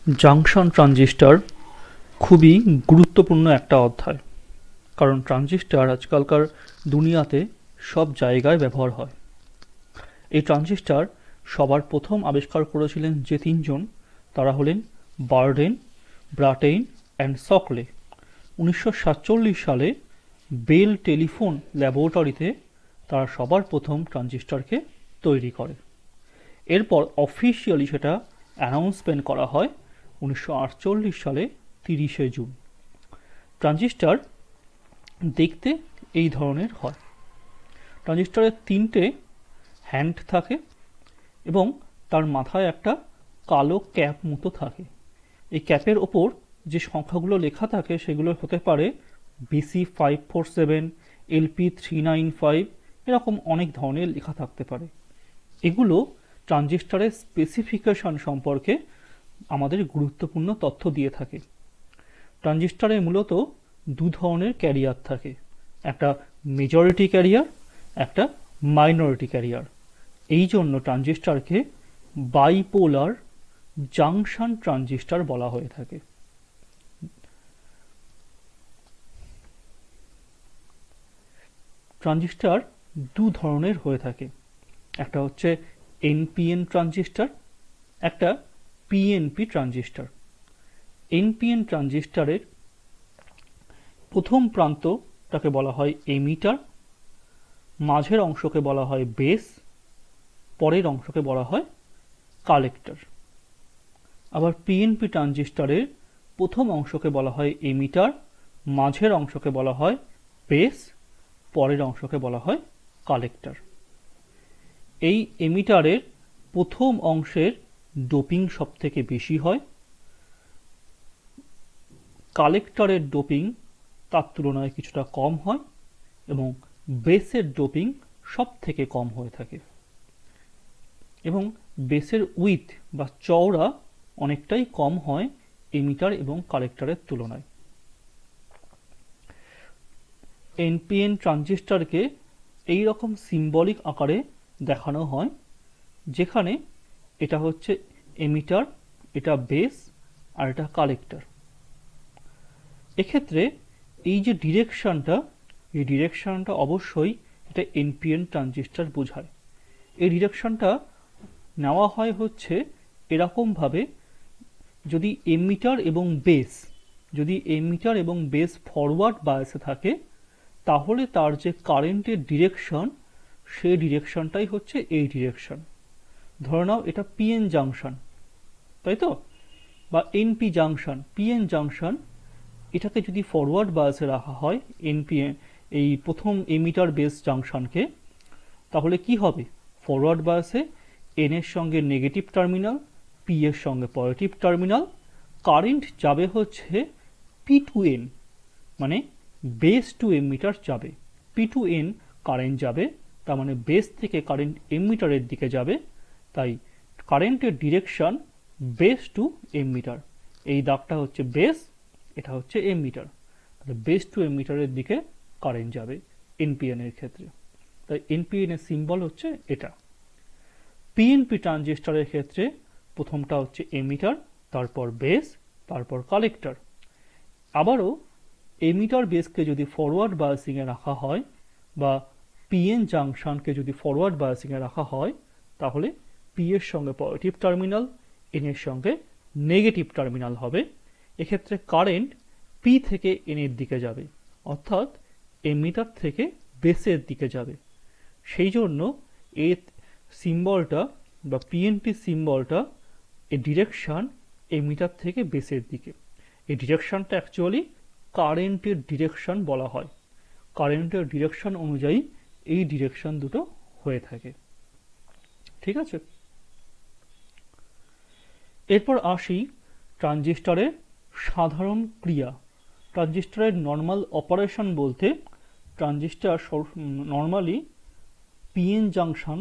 Junction transistor খুবই গুরুত্বপূর্ণ একটা অধ্যায়, কারণ ট্রানজিস্টর আজকালকার দুনিয়াতে সব জায়গায় ব্যবহার হয়। এই ট্রানজিস্টর সবার প্রথম আবিষ্কার করেছিলেন যে তিনজন, তারা হলেন বার্ডেন, ব্রাটেইন অ্যান্ড সকলে। 1947 সালে বেল টেলিফোন ল্যাবরেটরিতে তারা সবার প্রথম ট্রানজিস্টরকে তৈরি করে। এরপর অফিসিয়ালি সেটা অ্যানাউন্সমেন্ট করা হয় 1948 সালে 30শে জুন। ট্রানজিস্টর দেখতে এই ধরনের হয়। ট্রানজিস্টরের তিনটে হ্যান্ড থাকে এবং তার মাথায় একটা কালো ক্যাপ মতো থাকে। এই ক্যাপের ওপর যে সংখ্যাগুলো লেখা থাকে সেগুলো হতে পারে BC547, LP395, এরকম অনেক ধরনের লেখা থাকতে পারে। এগুলো ট্রানজিস্টরের স্পেসিফিকেশন সম্পর্কে আমাদের গুরুত্বপূর্ণ তথ্য দিয়ে থাকে। ট্রানজিস্টরে মূলত দু ধরনের ক্যারিয়ার থাকে, একটা মেজরিটি ক্যারিয়ার, একটা মাইনরিটি ক্যারিয়ার। এই জন্য ট্রানজিস্টরকে বাইপোলার জাংশন ট্রানজিস্টর বলা হয়ে থাকে। ট্রানজিস্টর দু ধরনের হয়ে থাকে, একটা হচ্ছে এনপিএন ট্রানজিস্টর, একটা পিএনপি ট্রানজিস্টর। এনপিএন ট্রানজিস্টরের প্রথম প্রান্তটাকে বলা হয় এমিটার, মাঝের অংশকে বলা হয় বেস, পরের অংশকে বলা হয় কালেক্টর। আবার পিএনপি ট্রানজিস্টরের প্রথম অংশকে বলা হয় এমিটার, মাঝের অংশকে বলা হয় বেস, পরের অংশকে বলা হয় কালেক্টর। এই এমিটারের প্রথম অংশের ডোপিং সব থেকে বেশি হয়, কালেক্টরের ডোপিং তার তুলনায় কিছুটা কম হয় এবং বেসের ডোপিং সব থেকে কম হয়ে থাকে এবং বেসের উইথ বা চওড়া অনেকটাই কম হয় এমিটার এবং কালেক্টরের তুলনায়। এনপিএন ট্রানজিস্টরকে এই রকম সিম্বলিক আকারে দেখানো হয়, যেখানে এটা হচ্ছে এমিটার, এটা বেস আর এটা কালেক্টর। এক্ষেত্রে এই যে ডিরেকশনটা, এই ডিরেকশনটা অবশ্যই এটা এনপিএন ট্রানজিস্টর বোঝায়। এই ডিরেকশনটা নেওয়া হয় হচ্ছে এরকমভাবে, যদি এমিটার এবং বেস ফরওয়ার্ড বায়াসে থাকে, তাহলে তার যে কারেন্টের ডিরেকশন, সেই ডিরেকশনটাই হচ্ছে এই ডিরেকশন। ধরে নাও এটা পিএন জাংশন, তাই তো, বা এনপি জাংশন, পিএন জাংশন। এটাকে যদি ফরওয়ার্ড বায়াসে রাখা হয় এনপিএন, এই প্রথম এমিটার বেস জাংশনকে, তাহলে কি হবে? ফরওয়ার্ড বায়াসে এন এর সঙ্গে নেগেটিভ টার্মিনাল, পি এর সঙ্গে পজিটিভ টার্মিনাল, কারেন্ট যাবে হচ্ছে পি টু এন, মানে বেস টু এমিটার যাবে। পি টু এন কারেন্ট যাবে, তার মানে বেস থেকে কারেন্ট এমিটারের দিকে যাবে। তাই কারেন্টের ডিরেকশন বেস টু এমিটার। এই দাগটা হচ্ছে বেস, এটা হচ্ছে এমিটার, তাহলে বেস টু এমিটারের দিকে কারেন্ট যাবে এনপিএন এর ক্ষেত্রে। তাই এনপিএন এর সিম্বল হচ্ছে এটা। পিএনপি ট্রানজিস্টরের ক্ষেত্রে প্রথমটা হচ্ছে এমিটার, তারপর বেস, তারপর কালেক্টর। আবারও এমিটার বেসকে যদি ফরওয়ার্ড বায়াসিংয়ে রাখা হয়, বা পিএন জাংশনকে যদি ফরওয়ার্ড বায়াসিংয়ে রাখা হয়, তাহলে পি এর সঙ্গে পজিটিভ টার্মিনাল, এন এর সঙ্গে নেগেটিভ টার্মিনাল হবে। এক্ষেত্রে কারেন্ট পি থেকে এন এর দিকে যাবে, অর্থাৎ এমিটার থেকে বেসের দিকে যাবে। সেই জন্য এই সিম্বলটা বা পিএনপি সিম্বলটা, এই ডিরেকশন এমিটার থেকে বেসের দিকে। এই ডিরেকশনটা অ্যাকচুয়ালি কারেন্টের ডিরেকশন বলা হয়। কারেন্টের ডিরেকশন অনুযায়ী এই ডিরেকশন দুটো হয়ে থাকে। ঠিক আছে, এরপর আসি ট্রানজিস্টরের সাধারণ ক্রিয়া। ট্রানজিস্টরের নর্মাল অপারেশন বলতে, ট্রানজিস্টর নর্মালি পিএন জাংশন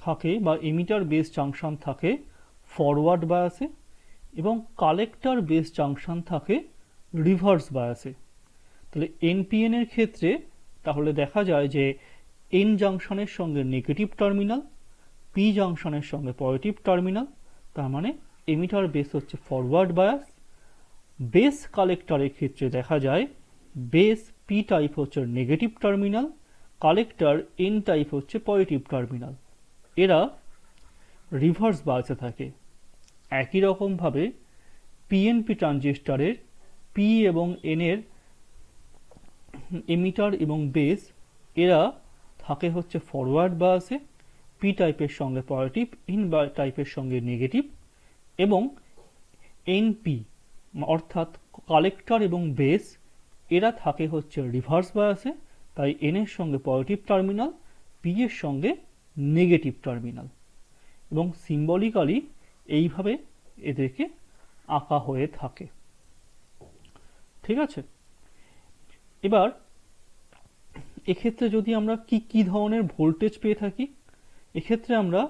থাকে বা এমিটার বেস জাংশন থাকে ফরওয়ার্ড বায়াসে, এবং কালেক্টর বেস জাংশন থাকে রিভার্স বায়াসে। তাহলে এনপিএন এর ক্ষেত্রে তাহলে দেখা যায় যে এন জাংশনের সঙ্গে নেগেটিভ টার্মিনাল, পি জাংশনের সঙ্গে পজিটিভ টার্মিনাল, তার মানে এমিটার বেস হচ্ছে ফরওয়ার্ড বায়াস। বেস কালেক্টরের ক্ষেত্রে দেখা যায় বেস পি টাইপ হচ্ছে negative terminal, collector N type হচ্ছে পজিটিভ টার্মিনাল। এরা রিভার্স বায়াসে থাকে। একই রকমভাবে পিএনপি ট্রানজিস্টরের পি এবং এন এর এমিটার এবং বেস এরা থাকে হচ্ছে ফরওয়ার্ড বায়াসে, পি টাইপের সঙ্গে পজিটিভ, এন টাইপের সঙ্গে নেগেটিভ, এবং এনপি অর্থাৎ কালেক্টর এবং বেস এরা থাকে হচ্ছে রিভার্স বায়াসে, তাই এন এর সঙ্গে পজিটিভ টার্মিনাল, পি এর সঙ্গে নেগেটিভ টার্মিনাল, এবং সিম্বলিক্যালি এইভাবে এদেরকে আঁকা হয়ে থাকে। ঠিক আছে, এবার এক্ষেত্রে যদি আমরা কি ধরনের ভোল্টেজ পেয়ে থাকি, এক্ষেত্রে আমরা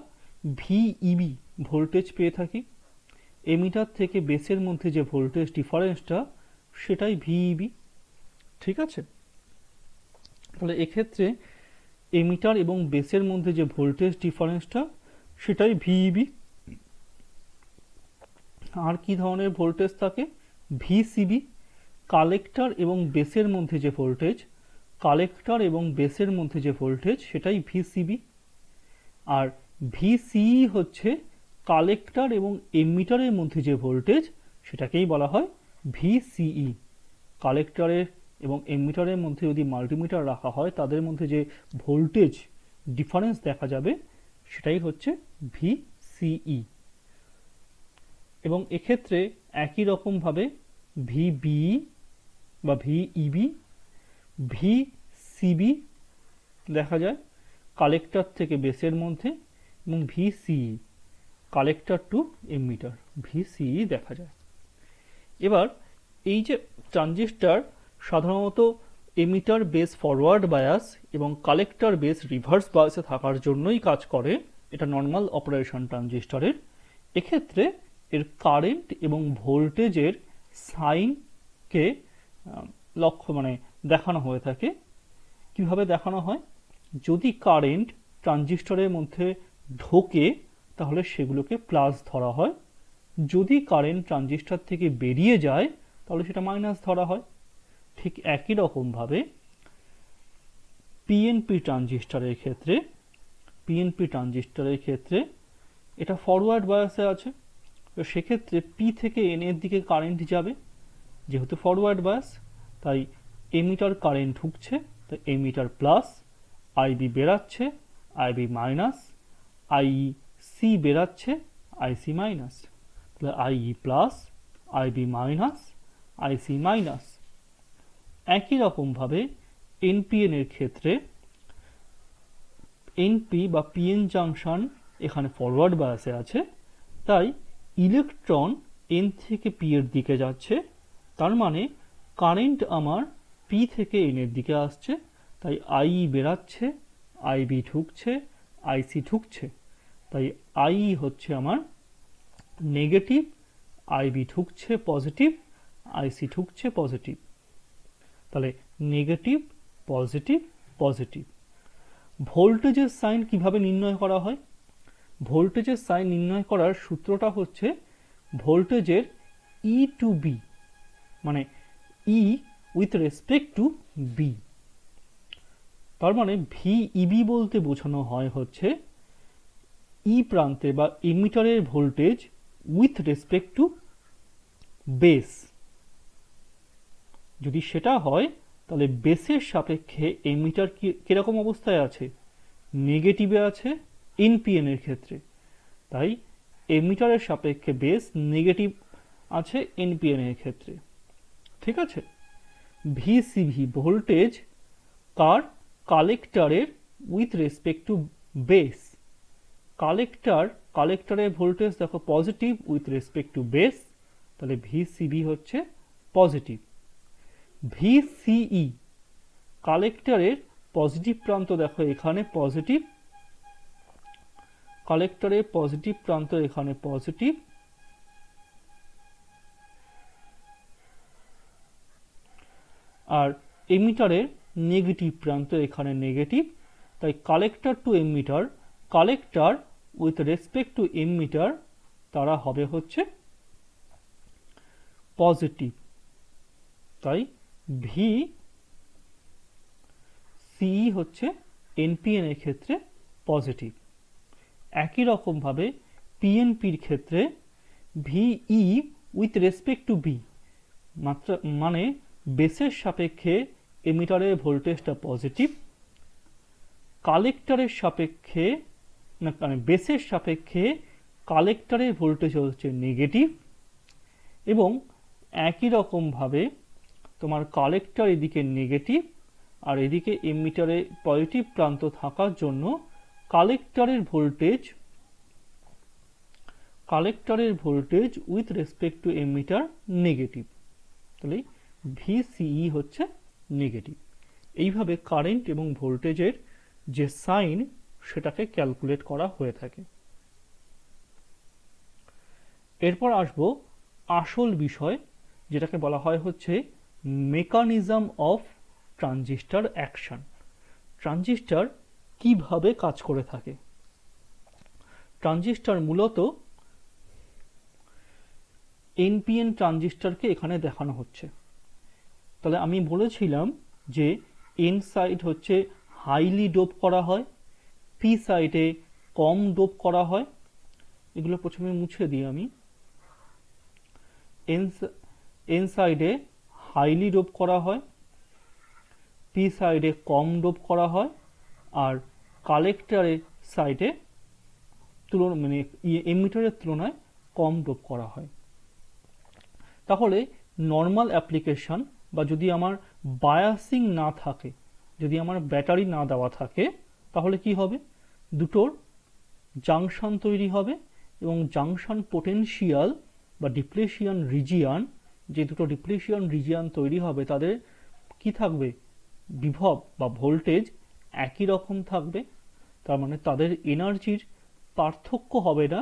ভিইবি ভোল্টেজ পেয়ে থাকি। এমিটার থেকে বেসের মধ্যে যে ভোল্টেজ ডিফারেন্সটা সেটাই ভিইবি। ঠিক আছে, তাহলে এক্ষেত্রে এমিটার এবং বেসের মধ্যে যে ভোল্টেজ ডিফারেন্সটা সেটাই ভিইবি। আর কি ধরনের ভোল্টেজ থাকে? ভিসিবি। কালেক্টর এবং বেসের মধ্যে যে ভোল্টেজ, কালেক্টর এবং বেসের মধ্যে যে ভোল্টেজ সেটাই ভিসিবি। আর ভিসিই হচ্ছে কালেক্টর এবং এমিটারের মধ্যে যে ভোল্টেজ সেটাকেই বলা হয় ভিসিই। কালেক্টরের এবং এমিটারের মধ্যে যদি মাল্টিমিটার রাখা হয় তাদের মধ্যে যে ভোল্টেজ ডিফারেন্স দেখা যাবে সেটাই হচ্ছে ভিসিই। এবং এক্ষেত্রে একই রকমভাবে ভিবিই বা ভিইবি, ভিসিবি দেখা যায় কালেক্টর থেকে বেসের মধ্যে, এবং VCE collector two emitter, VCE দেখা যায়। এবার এই যে ট্রানজিস্টর সাধারণত এমিটার বেস ফরওয়ার্ড বায়াস এবং কালেক্টর বেস রিভার্স বায়াসে থাকার জন্যই কাজ করে, এটা নর্মাল অপারেশন ট্রানজিস্টরের। এক্ষেত্রে এর কারেন্ট এবং ভোল্টেজের সাইনকে দেখানো হয়ে থাকে। কিভাবে দেখানো হয়? যদি কারেন্ট ট্রানজিস্টরের মধ্যে ঢোকে তাহলে সেগুলোকে প্লাস ধরা হয়, যদি কারেন্ট ট্রানজিস্টর থেকে বেরিয়ে যায় তাহলে সেটা মাইনাস ধরা হয়। ঠিক একই রকমভাবে পিএনপি ট্রানজিস্টরের ক্ষেত্রে এটা ফরওয়ার্ড বায়াসে আছে, তো সেক্ষেত্রে পি থেকে এন এর দিকে কারেন্ট যাবে, যেহেতু ফরওয়ার্ড বায়াস তাই এমিটার কারেন্ট ঢুকছে, তাই এমিটার প্লাস, আইবি বেরাচ্ছে আইবি মাইনাস, আইসি বেরাচ্ছে আইসি মাইনাস, তাহলে আইই প্লাস আইবি মাইনাস আইসি মাইনাস। একই রকমভাবে এনপিএন এর ক্ষেত্রে এনপি বা পিএন জাংশন এখানে ফরওয়ার্ড বায়াসে আছে, তাই ইলেকট্রন এন থেকে পি এর দিকে যাচ্ছে, তার মানে কারেন্ট আমার পি থেকে এন এর দিকে আসছে, তাই আইই বেরাচ্ছে আইবি ঢুকছে আইসি ঢুকছে, তাই আইই হচ্ছে আমার নেগেটিভ, আইবি ঢুকছে পজিটিভ, আইসি ঢুকছে পজিটিভ, তাহলে নেগেটিভ পজিটিভ পজিটিভ। ভোল্টেজের সাইন কিভাবে নির্ণয় করা হয়? ভোল্টেজের সাইন নির্ণয় করার সূত্রটা হচ্ছে ভোল্টেজের ই টু বি, মানে ই উইথ রেসপেক্ট টু বি। তার মানে ভিইবি বলতে বোঝানো হয় হচ্ছে ই প্রান্তে বা এমিটারের voltage with respect to base. যদি সেটা হয় তাহলে বেসের সাপেক্ষে এমিটার কিরকম অবস্থায় আছে? নেগেটিভে আছে এনপিএন এর ক্ষেত্রে, তাই এমিটারের সাপেক্ষে বেস নেগেটিভ আছে এনপিএন এর ক্ষেত্রে। ঠিক আছে, ভিসিভি ভোল্টেজ কার? কালেক্টরের উইথ রেসপেক্ট টু বেস। কালেক্টরের ভোল্টেজ দেখো positive with respect to base, তাহলে ভিসিবি হচ্ছে পজিটিভ। ভিসিই কালেক্টরের পজিটিভ প্রান্ত দেখো এখানে পজিটিভ, কালেক্টরের পজিটিভ প্রান্ত এখানে পজিটিভ, আর এমিটারের নেগেটিভ প্রান্ত এখানে নেগেটিভ, তাই collector two emitter, collector with respect to emitter তারা হবে হচ্ছে পজিটিভ। তাই ভি সিই হচ্ছে এনপিএন এর ক্ষেত্রে পজিটিভ। একই রকমভাবে পিএনপির ক্ষেত্রে VE with respect to B, মানে বেসের সাপেক্ষে এমিটারের ভোল্টেজটা পজিটিভ, কালেক্টরের সাপেক্ষে না মানে বেসের সাপেক্ষে কালেক্টরের ভোল্টেজ হচ্ছে নেগেটিভ, এবং একই রকমভাবে তোমার কালেক্টর এদিকে নেগেটিভ আর এদিকে এমিটারে পজিটিভ প্রান্ত থাকার জন্য কালেক্টরের voltage with respect to emitter negative. তাহলে ভিসিই হচ্ছে নেগেটিভ। এইভাবে কারেন্ট এবং ভোল্টেজের যে সাইন সেটাকে ক্যালকুলেট করা হয়ে থাকে। এরপর আসবো আসল বিষয়, যেটাকে বলা হয় হচ্ছে mechanism of transistor action. Transistor কিভাবে কাজ করে থাকে। ট্রানজিস্টর মূলত এনপিএন ট্রানজিস্টরকে এখানে দেখানো হচ্ছে। তাহলে আমি বলেছিলাম যে এন সাইড হচ্ছে হাইলি ডোপ করা হয়, পি সাইডে কম ডোপ করা হয়। এগুলো প্রথমে মুছে দিই আমি। এন সাইডে হাইলি ডোপ করা হয়, পি সাইডে কম ডোপ করা হয়, আর কালেক্টরের সাইডে মানে এমিটারের তুলনায় কম ডোপ করা হয়। তাহলে নর্মাল অ্যাপ্লিকেশন বা যদি আমার বায়াসিং না থাকে, যদি আমার ব্যাটারি না দেওয়া থাকে, তাহলে কি হবে, দুটোর জাংশন তৈরি হবে এবং জাংশন পোটেনশিয়াল বা ডিপ্লেশিয়ান রিজিয়ান, যে দুটো ডিপ্লেশিয়ান রিজিয়ান তৈরি হবে তাদের কি থাকবে, বিভব বা ভোল্টেজ একই রকম থাকবে। তার মানে তাদের এনার্জির পার্থক্য হবে না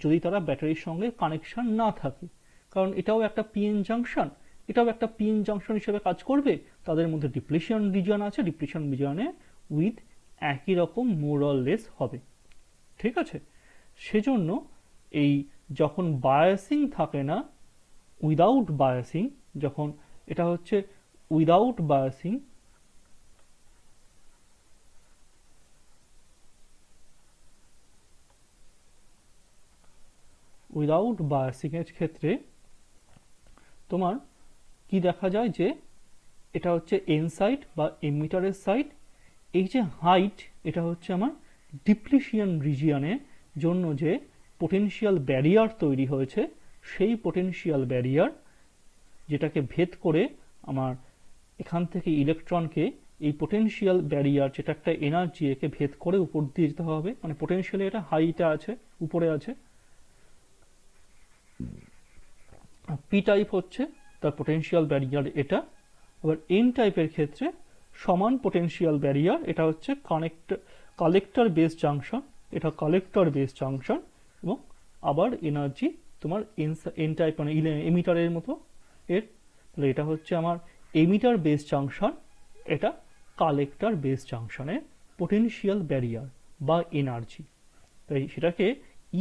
যদি তারা ব্যাটারির সঙ্গে কানেকশন না থাকে, কারণ এটাও একটা পিএন জাংশন, এটাও একটা পিএন জাংশন হিসেবে কাজ করবে। তাদের মধ্যে ডিপ্লেশন রিজিয়ন আছে, ডিপ্লেশন রিজিয়নে উইথ একই রকম মোর অর লেস হবে। ঠিক আছে, সেজন্য এই যখন বায়াসিং থাকে না, উইদাউট বায়াসিং, যখন এটা হচ্ছে উইদাউট বায়াসিং, উইদাউট বায়াসিং এর ক্ষেত্রে তোমার কি দেখা যায় যে এটা হচ্ছে এন সাইড বা এমিটারের সাইড, এই যে হাইট এটা হচ্ছে আমার ডিপ্লিশিয়ান রিজিয়নের জন্য যে পোটেনশিয়াল ব্যারিয়ার তৈরি হয়েছে, সেই পোটেনশিয়াল ব্যারিয়ার যেটাকে ভেদ করে আমার এখান থেকে ইলেকট্রনকে এই পোটেনশিয়াল ব্যারিয়ার, যেটা একটা এনার্জি, একে ভেদ করে উপর দিয়ে যেতে হবে। মানে পোটেনশিয়ালি এটা হাইটে আছে, উপরে আছে। পি টাইপ হচ্ছে তার পোটেনশিয়াল ব্যারিয়ার এটা। আবার এন টাইপের ক্ষেত্রে সমান পোটেনশিয়াল ব্যারিয়ার, এটা হচ্ছে কালেক্টর বেস জাংশন, এটা কালেক্টর বেস জাংশন, এবং আবার এনার্জি তোমার এন টাইপ মানে এমিটারের মতো এর। তাহলে এটা হচ্ছে আমার এমিটার বেস জাংশন, এটা কালেক্টর বেস জাংশনের পোটেনশিয়াল ব্যারিয়ার বা এনার্জি। তাই সেটাকে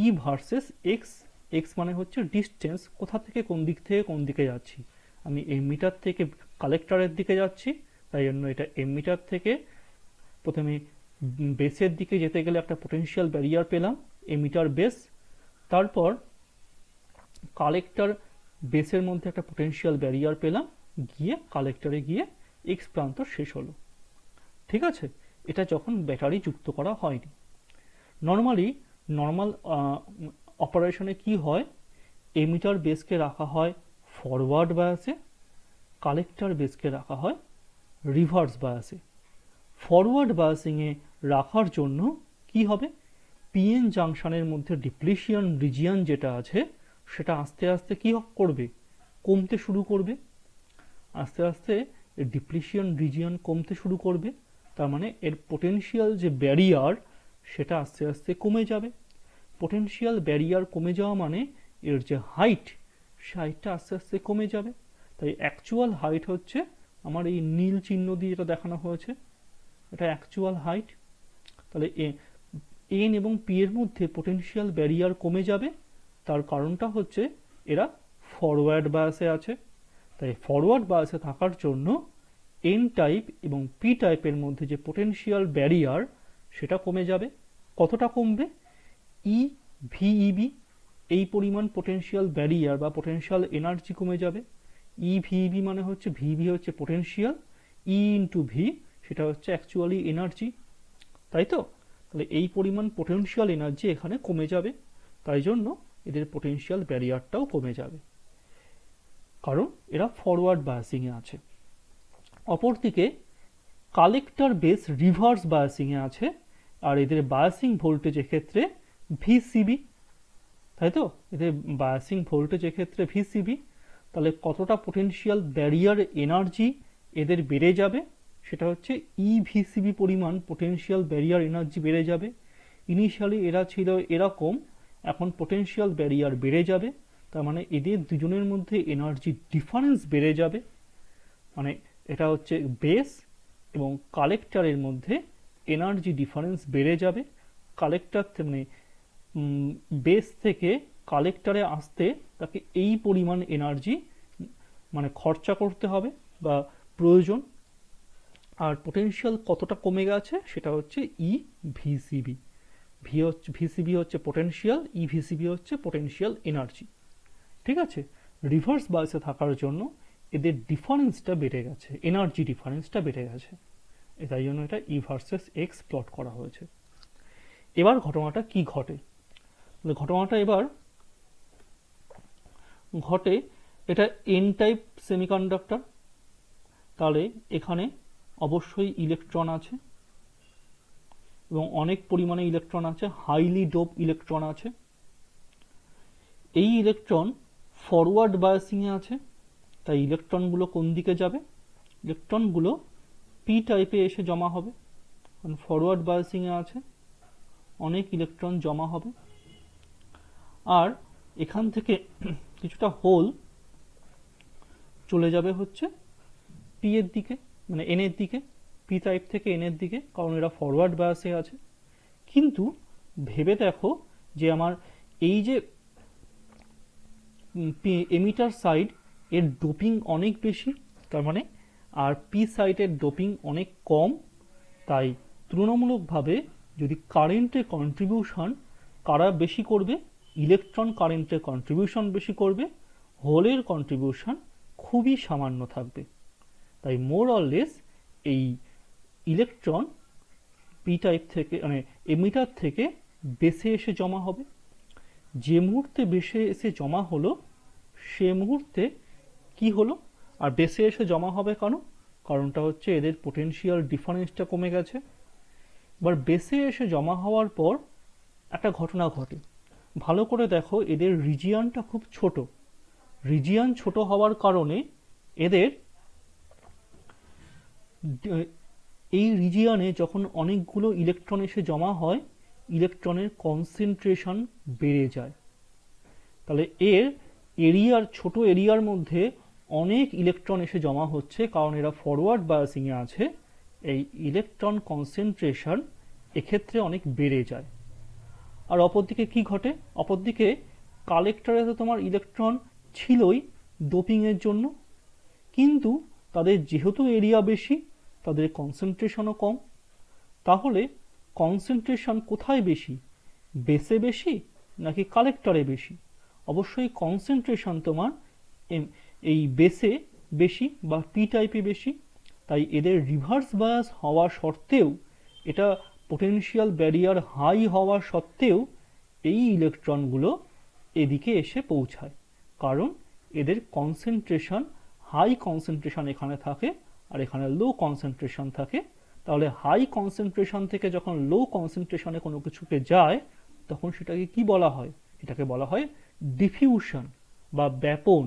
ই ভার্সেস এক্স, এক্স মানে হচ্ছে ডিস্টেন্স, কোথা থেকে কোন দিক থেকে কোন দিকে যাচ্ছি। আমি এমিটার থেকে কালেক্টরের দিকে যাচ্ছি, তাই জন্য এটা এমিটার থেকে প্রথমে বেসের দিকে যেতে গেলে একটা পোটেনশিয়াল ব্যারিয়ার পেলাম, এমিটার বেস। তারপর কালেক্টর বেসের মধ্যে একটা পোটেনশিয়াল ব্যারিয়ার পেলাম, গিয়ে কালেক্টরে গিয়ে এক্স প্রান্ত শেষ হলো। ঠিক আছে, এটা যখন ব্যাটারি যুক্ত করা হয়নি। নর্মাল অপারেশনে কি হয়, এমিটার বেসকে রাখা হয় ফরওয়ার্ড বায়াসে, কালেক্টর বেসকে রাখা হয় রিভার্স বায়াসে। ফরওয়ার্ড বায়াসিংয়ে রাখার জন্য কি হবে, পিএন জাংশনের মধ্যে ডিপ্লিশিয়ান রিজিয়ন যেটা আছে সেটা আস্তে আস্তে কি করবে, কমতে শুরু করবে। আস্তে আস্তে ডিপ্লিশিয়ান রিজিয়ন কমতে শুরু করবে, তার মানে এর পোটেনশিয়াল যে ব্যারিয়ার সেটা আস্তে আস্তে কমে যাবে। পোটেনশিয়াল ব্যারিয়ার কমে যাওয়া মানে এর যে হাইট, সে হাইটটা আস্তে আস্তে কমে যাবে। তাই অ্যাকচুয়াল হাইট হচ্ছে আমার এই নীল চিহ্ন দিয়ে এটা দেখানো হয়েছে, এটা অ্যাকচুয়াল হাইট। তাহলে এন এবং পি এর মধ্যে পোটেনশিয়াল ব্যারিয়ার কমে যাবে, তার কারণটা হচ্ছে এরা ফরওয়ার্ড বায়াসে আছে। তাই ফরওয়ার্ড বায়াসে থাকার জন্য এন টাইপ এবং পি টাইপের মধ্যে যে পোটেনশিয়াল ব্যারিয়ার সেটা কমে যাবে। কতটা কমবে? ই ভিইবি, এই পরিমাণ পোটেনশিয়াল ব্যারিয়ার বা পোটেনশিয়াল এনার্জি কমে যাবে। ই ভিইবি মানে হচ্ছে, ভিভি হচ্ছে পোটেনশিয়াল, ই ইন্টু ভি সেটা হচ্ছে অ্যাকচুয়ালি এনার্জি, তাই তো? তাহলে এই পরিমাণ পোটেনশিয়াল এনার্জি এখানে কমে যাবে, তাই জন্য এদের পোটেনশিয়াল ব্যারিয়ারটাও কমে যাবে, কারণ এরা ফরওয়ার্ড বায়াসিংয়ে আছে। অপরদিকে কালেক্টর বেস রিভার্স বায়াসিংয়ে আছে, আর এদের বায়াসিং ভোল্টেজ এক্ষেত্রে ভিসিবি, তাই তো? এদের বায়াসিং ভোল্টেজ এক্ষেত্রে ভিসিবি। তাহলে কতটা পোটেনশিয়াল ব্যারিয়ার এনার্জি এদের বেড়ে যাবে? সেটা হচ্ছে ইভিসিবি পরিমাণ পোটেনশিয়াল ব্যারিয়ার এনার্জি বেড়ে যাবে। ইনিশিয়ালি এরা ছিল এরকম, এখন পোটেনশিয়াল ব্যারিয়ার বেড়ে যাবে, তার মানে এদের দুজনের মধ্যে এনার্জি ডিফারেন্স বেড়ে যাবে। মানে এটা হচ্ছে বেস এবং কালেক্টরের মধ্যে এনার্জি ডিফারেন্স বেড়ে যাবে। কালেক্টর মানে বেস থেকে কালেক্টরে আসতে তাকে এই পরিমাণ এনার্জি মানে খরচা করতে হবে বা প্রয়োজন। আর পোটেনশিয়াল কতটা কমে গেছে সেটা হচ্ছে ই ভিসিবি। ভিসিবি হচ্ছে পোটেনশিয়াল, ই ভিসিবি হচ্ছে পোটেনশিয়াল এনার্জি। ঠিক আছে? রিভার্স বায়াসে থাকার জন্য এদের ডিফারেন্সটা বেড়ে গেছে, এনার্জি ডিফারেন্সটা বেড়ে গেছে, তাই জন্য এটা ই ভার্সেস এক্স প্লট করা হয়েছে। এবার ঘটনাটা কি ঘটে? ঘটনাটা এবার ঘটে, এটা এন টাইপ সেমিকন্ডাক্টর, তাহলে এখানে অবশ্যই ইলেকট্রন আছে এবং অনেক পরিমাণে ইলেকট্রন আছে, হাইলি ডোপ ইলেকট্রন আছে। এই ইলেকট্রন ফরওয়ার্ড বায়াসিংয়ে আছে, তাই ইলেকট্রনগুলো কোন দিকে যাবে? ইলেকট্রনগুলো পি টাইপে এসে জমা হবে, কারণ ফরওয়ার্ড বায়াসিংয়ে আছে, অনেক ইলেকট্রন জমা হবে। আর এখান থেকে কিছুটা হোল চলে যাবে হচ্ছে পি এর দিকে, মানে এন এর দিকে, পি টাইপ থেকে এন এর দিকে, কারণ এরা ফরওয়ার্ড বায়াসে আছে। কিন্তু ভেবে দেখো যে আমার এই যে এমিটার সাইড এর ডোপিং অনেক বেশি, তার মানে আর পি সাইডের ডোপিং অনেক কম, তাই তুলনামূলকভাবে যদি কারেন্টের কন্ট্রিবিউশন কারা বেশি করবে? ইলেকট্রন কারেন্টের কন্ট্রিবিউশন বেশি করবে, হোলের কন্ট্রিবিউশন খুবই সামান্য থাকবে। তাই মোর অর লেস এই ইলেকট্রন পি টাইপ থেকে মানে এমিটার থেকে বেসে এসে জমা হবে। যে মুহূর্তে বেসে এসে জমা হলো সে মুহূর্তে কি হলো? আর বেসে এসে জমা হবে কেন? কারণটা হচ্ছে এদের পোটেনশিয়াল ডিফারেন্সটা কমে গেছে। এবার বেসে এসে জমা হওয়ার পর একটা ঘটনা ঘটে, ভালো করে দেখো, এদের রিজিয়ানটা খুব ছোট। রিজিয়ান ছোট হওয়ার কারণে এদের এই রিজিয়ানে যখন অনেকগুলো ইলেকট্রন এসে জমা হয়, ইলেকট্রনের কনসেন্ট্রেশন বেড়ে যায়। তাহলে এর এরিয়ার, ছোট এরিয়ার মধ্যে অনেক ইলেকট্রন এসে জমা হচ্ছে, কারণ এরা ফরওয়ার্ড বায়াসিংয়ে আছে। এই ইলেকট্রন কনসেন্ট্রেশন এক্ষেত্রে অনেক বেড়ে যায়। আর অপরদিকে কি ঘটে? অপরদিকে কালেক্টরে তো তোমার ইলেকট্রন ছিলই ডোপিংয়ের জন্য, কিন্তু তাদের যেহেতু এরিয়া বেশি, তাদের কনসেন্ট্রেশনও কম। তাহলে কনসেন্ট্রেশন কোথায় বেশি? বেসে বেশি নাকি কালেক্টরে বেশি? অবশ্যই কনসেন্ট্রেশন তোমার এই বেসে বেশি বা পি টাইপে বেশি। তাই এদের রিভার্স বায়াস হওয়া সত্ত্বেও, এটা পোটেনশিয়াল ব্যারিয়ার হাই হওয়া সত্ত্বেও এই ইলেকট্রনগুলো এদিকে এসে পৌঁছায়, কারণ এদের কনসেন্ট্রেশন, হাই কনসেন্ট্রেশন এখানে থাকে আর এখানে লো কনসেন্ট্রেশন থাকে। তাহলে হাই কনসেন্ট্রেশন থেকে যখন লো কনসেন্ট্রেশনে কোনো কিছুকে যায়, তখন সেটাকে কি বলা হয়? এটাকে বলা হয় ডিফিউশন বা ব্যাপন।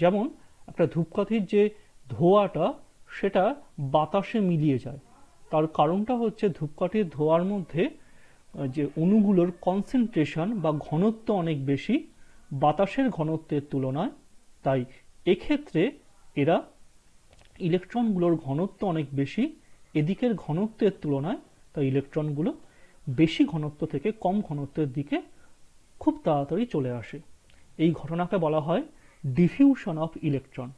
যেমন একটা ধূপকাঠির যে ধোঁয়াটা সেটা বাতাসে মিলিয়ে যায়, তার কারণটা হচ্ছে ধূপকাঠির ধোঁয়ার মধ্যে যে অণুগুলোর কনসেন্ট্রেশন বা ঘনত্ব অনেক বেশি বাতাসের ঘনত্বের তুলনায়। তাই এক্ষেত্রে এরা ইলেকট্রনগুলোর ঘনত্ব অনেক বেশি এদিকের ঘনত্বের তুলনায়, তাই ইলেকট্রনগুলো বেশি ঘনত্ব থেকে কম ঘনত্বের দিকে খুব তাড়াতাড়ি চলে আসে। এই ঘটনাকে বলা হয় ডিফিউশন অফ ইলেকট্রন।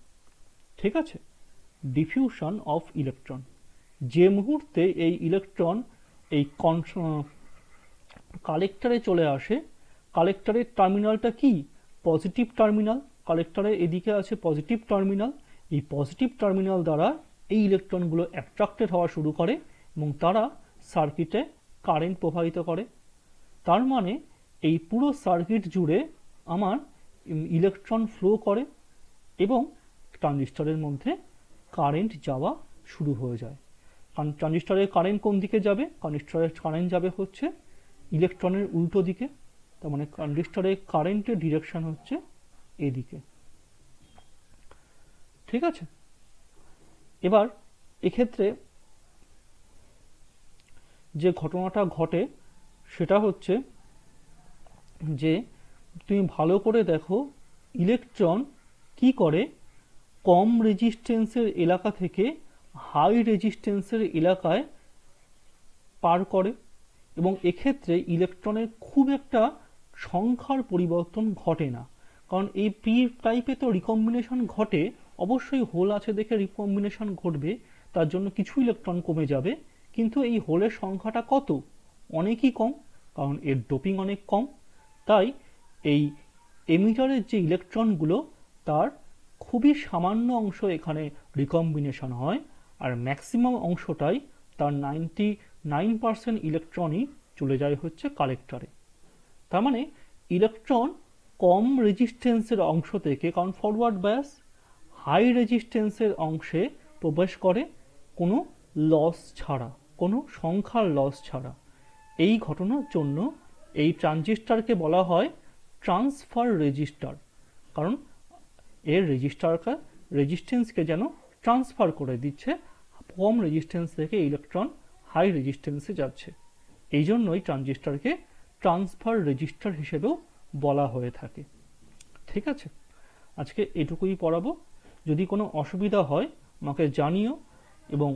ঠিক আছে, ডিফিউশন অফ ইলেকট্রন। যে মুহূর্তে এই ইলেকট্রন এই কালেক্টরে চলে আসে, কালেক্টরের টার্মিনালটা কি? Positive terminal. কালেক্টরের এদিকে আছে পজিটিভ টার্মিনাল। এই পজিটিভ টার্মিনাল দ্বারা এই ইলেকট্রনগুলো অ্যাট্রাক্টেড হওয়া শুরু করে এবং তারা সার্কিটে কারেন্ট প্রবাহিত করে। তার মানে এই পুরো সার্কিট জুড়ে আমার ইলেকট্রন ফ্লো করে এবং ট্রানজিস্টরের মধ্যে কারেন্ট যাওয়া শুরু হয়ে যায়। কারণ ট্রানজিস্টরের কারেন্ট কোন দিকে যাবে? ট্রানজিস্টরের কারেন্ট যাবে হচ্ছে ইলেকট্রনের উল্টো দিকে। তার মানে ট্রানজিস্টরের কারেন্টের ডিরেকশন হচ্ছে এদিকে। ঠিক আছে, এবার এক্ষেত্রে যে ঘটনাটা ঘটে সেটা হচ্ছে যে তুমি ভালো করে দেখো ইলেকট্রন কি করে কম রেজিস্ট্যান্সের এলাকা থেকে হাই রেজিস্ট্যান্সের এলাকায় পার করে এবং এক্ষেত্রে ইলেকট্রনের খুব একটা সংখ্যার পরিবর্তন ঘটে না। কারণ এই পি টাইপে তো রিকম্বিনেশন ঘটে, অবশ্যই হোল আছে দেখে রিকম্বিনেশন ঘটবে, তার জন্য কিছু ইলেকট্রন কমে যাবে, কিন্তু এই হোলের সংখ্যাটা কত? অনেকই কম, কারণ এর ডোপিং অনেক কম। তাই এই এমিটারের যে ইলেকট্রনগুলো তার খুবই সামান্য অংশ এখানে রিকম্বিনেশন হয়, আর ম্যাক্সিমাম অংশটাই তার 99% ইলেকট্রনই চলে যায় হচ্ছে কালেক্টরে। তার মানে ইলেকট্রন কম রেজিস্ট্যান্সের অংশ থেকে, কারণ ফরওয়ার্ড বায়াস, হাই রেজিস্ট্যান্সের অংশে প্রবেশ করে কোনো লস ছাড়া, কোনো সংখ্যার লস ছাড়া। এই ঘটনার জন্য এই ট্রানজিস্টরকে বলা হয় ট্রান্সফার রেজিস্টার, কারণ এর রেজিস্ট্যান্সকে যেন ট্রান্সফার করে দিচ্ছে, কম রেজিস্ট্যান্স থেকে ইলেকট্রন হাই রেজিস্ট্যান্সে যাচ্ছে। এই জন্যই ট্রানজিস্টরকে ট্রান্সফার রেজিস্টার হিসেবেও বলা হয়ে থাকে। ঠিক আছে, আজকে এটুকুই পড়াবো। যদি কোনো অসুবিধা হয় আমাকে জানিও এবং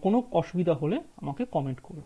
কোনো অসুবিধা হলে আমাকে কমেন্ট করো।